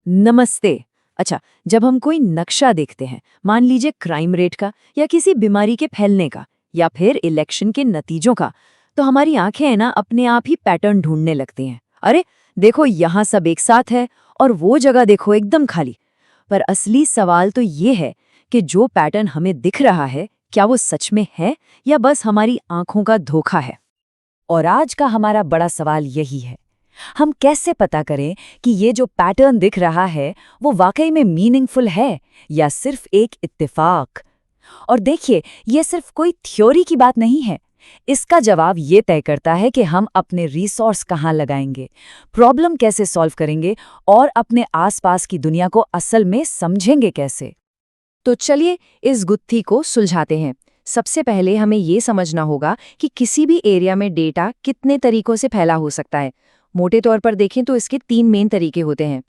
नमस्ते। अच्छा, जब हम कोई नक्शा देखते हैं, मान लीजिए क्राइम रेट का या किसी बीमारी के फैलने का या फिर इलेक्शन के नतीजों का, तो हमारी आंखें है ना अपने आप ही पैटर्न ढूंढने लगती हैं। अरे देखो, यहाँ सब एक साथ है और वो जगह देखो एकदम खाली। पर असली सवाल तो ये है कि जो पैटर्न हमें दिख रहा है, क्या वो सच में है या बस हमारी आंखों का धोखा है? और आज का हमारा बड़ा सवाल यही है, हम कैसे पता करें कि ये जो पैटर्न दिख रहा है वो वाकई में मीनिंगफुल है या सिर्फ एक इत्तेफाक। और देखिए, ये सिर्फ कोई थ्योरी की बात नहीं है। इसका जवाब ये तय करता है कि हम अपने रिसोर्स कहाँ लगाएंगे, प्रॉब्लम कैसे सॉल्व करेंगे और अपने आसपास की दुनिया को असल में समझेंगे कैसे। तो चलिए इस गुत्थी को सुलझाते हैं। सबसे पहले हमें ये समझना होगा कि किसी भी एरिया में डेटा कितने तरीकों से फैला हो सकता है। मोटे तौर पर देखें तो इसके 3 मेन तरीके होते हैं।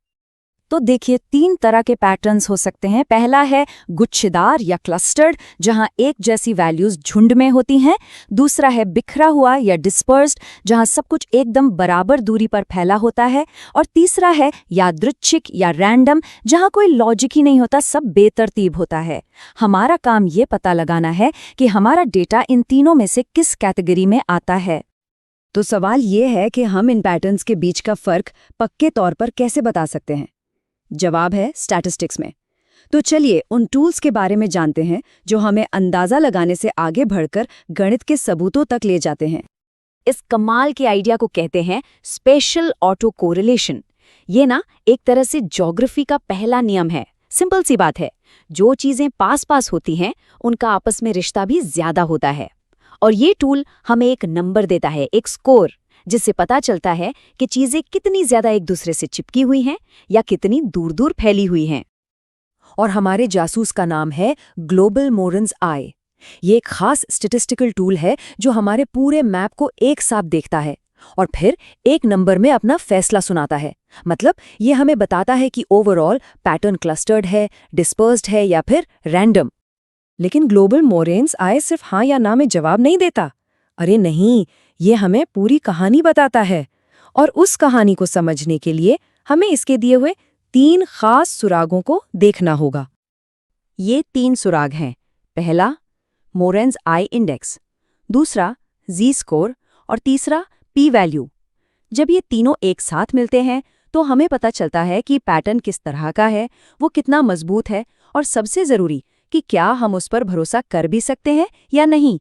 तो देखिए, 3 तरह के पैटर्न्स हो सकते हैं। पहला है गुच्छेदार या क्लस्टर्ड, जहां एक जैसी वैल्यूज झुंड में होती हैं। दूसरा है बिखरा हुआ या डिस्पर्स्ड, जहां सब कुछ एकदम बराबर दूरी पर फैला होता है। और तीसरा है यादृच्छिक या रैंडम, जहां कोई लॉजिक ही नहीं होता, सब बेतरतीब होता है। हमारा काम ये पता लगाना है कि हमारा डेटा इन तीनों में से किस कैटेगरी में आता है। तो सवाल ये है कि हम इन पैटर्न्स के बीच का फर्क पक्के तौर पर कैसे बता सकते हैं? जवाब है स्टैटिस्टिक्स में। तो चलिए उन टूल्स के बारे में जानते हैं जो हमें अंदाजा लगाने से आगे बढ़कर गणित के सबूतों तक ले जाते हैं। इस कमाल के आइडिया को कहते हैं स्पेशल ऑटो कोरिलेशन। ये ना एक तरह से ज्योग्राफी का पहला नियम है। सिंपल सी बात है, जो चीजें पास पास होती हैं उनका आपस में रिश्ता भी ज्यादा होता है। और ये टूल हमें एक नंबर देता है, एक स्कोर, जिससे पता चलता है कि चीजें कितनी ज्यादा एक दूसरे से चिपकी हुई हैं या कितनी दूर दूर फैली हुई हैं। और हमारे जासूस का नाम है ग्लोबल मोरेन्स आई। ये एक खास स्टैटिस्टिकल टूल है जो हमारे पूरे मैप को एक साथ देखता है और फिर एक नंबर में अपना फैसला सुनाता है। मतलब ये हमें बताता है कि ओवरऑल पैटर्न क्लस्टर्ड है, डिस्पर्स्ड है या फिर रैंडम। लेकिन ग्लोबल मोरेन्स आई सिर्फ हाँ या ना में जवाब नहीं देता। अरे नहीं, ये हमें पूरी कहानी बताता है। और उस कहानी को समझने के लिए हमें इसके दिए हुए 3 खास सुरागों को देखना होगा। ये 3 सुराग हैं। पहला मोरेन्स आई इंडेक्स, दूसरा जी स्कोर और तीसरा पी वैल्यू। जब ये तीनों एक साथ मिलते हैं तो हमें पता चलता है कि पैटर्न किस तरह का है, वो कितना मजबूत है और सबसे जरूरी कि क्या हम उस पर भरोसा कर भी सकते हैं या नहीं।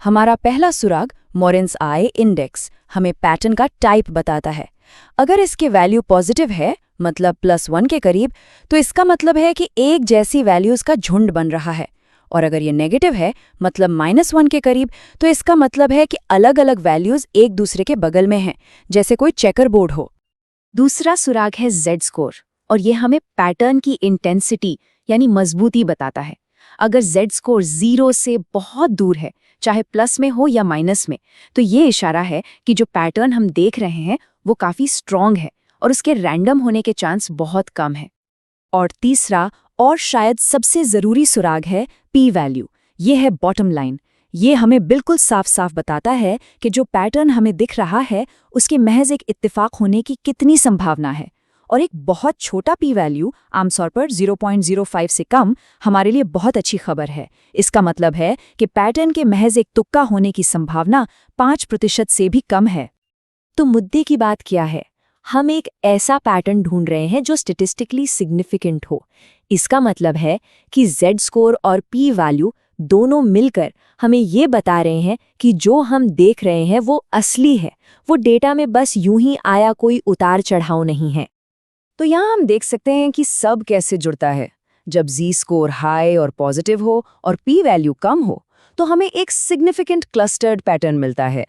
हमारा पहला सुराग मोरेन्स आई इंडेक्स हमें पैटर्न का टाइप बताता है। अगर इसकी वैल्यू पॉजिटिव है, मतलब +1 के करीब, तो इसका मतलब है कि एक जैसी वैल्यूज का झुंड बन रहा है। और अगर ये नेगेटिव है, मतलब -1 के करीब, तो इसका मतलब है कि अलग अलग वैल्यूज एक दूसरे के बगल में हैं, जैसे कोई चेकर बोर्ड हो। दूसरा सुराग है जेड स्कोर और ये हमें पैटर्न की इंटेंसिटी यानी मजबूती बताता है। अगर जेड स्कोर 0 से बहुत दूर है, चाहे प्लस में हो या माइनस में, तो ये इशारा है कि जो पैटर्न हम देख रहे हैं वो काफी स्ट्रॉन्ग है और उसके रैंडम होने के चांस बहुत कम है। और तीसरा और शायद सबसे जरूरी सुराग है पी वैल्यू। ये है बॉटम लाइन। ये हमें बिल्कुल साफ साफ बताता है कि जो पैटर्न हमें दिख रहा है उसके महज एक इत्तेफाक होने की कितनी संभावना है। और एक बहुत छोटा पी वैल्यू, आमतौर पर 0.05 से कम, हमारे लिए बहुत अच्छी खबर है। इसका मतलब है कि पैटर्न के महज एक तुक्का होने की संभावना 5% से भी कम है। तो मुद्दे की बात क्या है? हम एक ऐसा पैटर्न ढूंढ रहे हैं जो स्टेटिस्टिकली सिग्निफिकेंट हो। इसका मतलब है कि जेड स्कोर और पी वैल्यू दोनों मिलकर हमें ये बता रहे हैं कि जो हम देख रहे हैं वो असली है, वो डेटा में बस यूं ही आया कोई उतार चढ़ाव नहीं है। तो यहाँ हम देख सकते हैं कि सब कैसे जुड़ता है। जब जी स्कोर हाई और पॉजिटिव हो और पी वैल्यू कम हो तो हमें एक सिग्निफिकेंट क्लस्टर्ड पैटर्न मिलता है।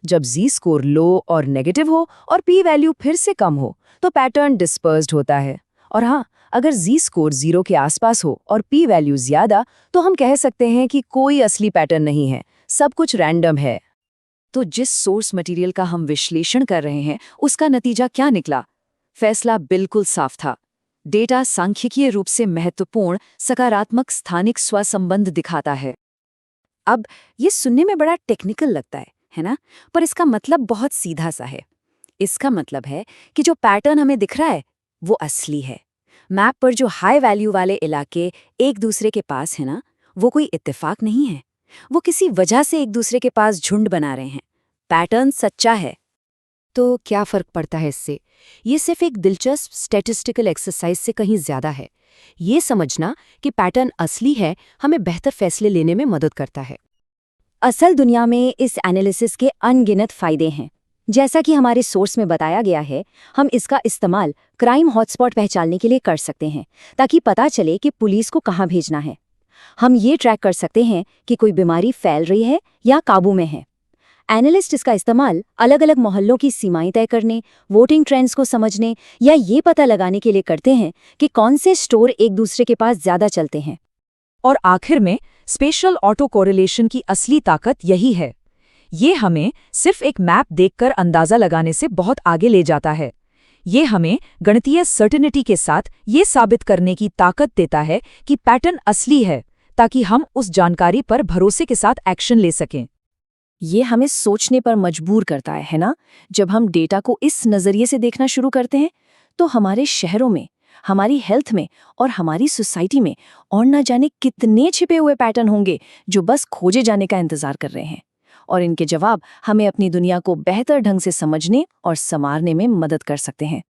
जब जी स्कोर लो और नेगेटिव हो और पी वैल्यू फिर से कम हो तो पैटर्न डिस्पर्स्ड होता है। और हाँ, अगर जी स्कोर 0 के आसपास हो और पी वैल्यू ज्यादा, तो हम कह सकते हैं कि कोई असली पैटर्न नहीं है, सब कुछ रैंडम है। तो जिस सोर्स मटेरियल का हम विश्लेषण कर रहे हैं उसका नतीजा क्या निकला? फैसला बिल्कुल साफ था। डेटा सांख्यिकीय रूप से महत्वपूर्ण सकारात्मक स्थानिक स्वसंबंध दिखाता है। अब ये सुनने में बड़ा टेक्निकल लगता है ना? पर इसका मतलब बहुत सीधा सा है। इसका मतलब है कि जो पैटर्न हमें दिख रहा है वो असली है, मैप पर जो हाई वैल्यू वाले इलाके एक दूसरे के पास है ना, वो कोई इत्तेफाक नहीं है। वो किसी वजह से एक दूसरे के पास झुंड बना रहे हैं। पैटर्न सच्चा है। तो क्या फर्क पड़ता है इससे? ये सिर्फ एक दिलचस्प स्टैटिस्टिकल एक्सरसाइज से कहीं ज्यादा है। ये समझना कि पैटर्न असली है हमें बेहतर फैसले लेने में मदद करता है। असल दुनिया में इस एनालिसिस के अनगिनत फायदे हैं। जैसा कि हमारे सोर्स में बताया गया है, हम इसका इस्तेमाल क्राइम हॉटस्पॉट पहचानने के लिए कर सकते हैं, ताकि पता चले कि पुलिस को कहाँ भेजना है। हम ये ट्रैक कर सकते हैं कि कोई बीमारी फैल रही है या काबू में है। एनालिस्ट इसका इस्तेमाल अलग अलग मोहल्लों की सीमाएं तय करने, वोटिंग ट्रेंड्स को समझने या ये पता लगाने के लिए करते हैं कि कौन से स्टोर एक दूसरे के पास ज्यादा चलते हैं। और आखिर में स्पेशल ऑटो कोरिलेशन की असली ताकत यही है। ये हमें सिर्फ एक मैप देखकर अंदाजा लगाने से बहुत आगे ले जाता है। ये हमें गणितीय सर्टेनिटी के साथ ये साबित करने की ताकत देता है कि पैटर्न असली है, ताकि हम उस जानकारी पर भरोसे के साथ एक्शन ले सकें। ये हमें सोचने पर मजबूर करता है ना? जब हम डेटा को इस नज़रिए से देखना शुरू करते हैं, तो हमारे शहरों में, हमारी हेल्थ में और हमारी सोसाइटी में और न जाने कितने छिपे हुए पैटर्न होंगे जो बस खोजे जाने का इंतजार कर रहे हैं। और इनके जवाब हमें अपनी दुनिया को बेहतर ढंग से समझने और संवारने में मदद कर सकते हैं।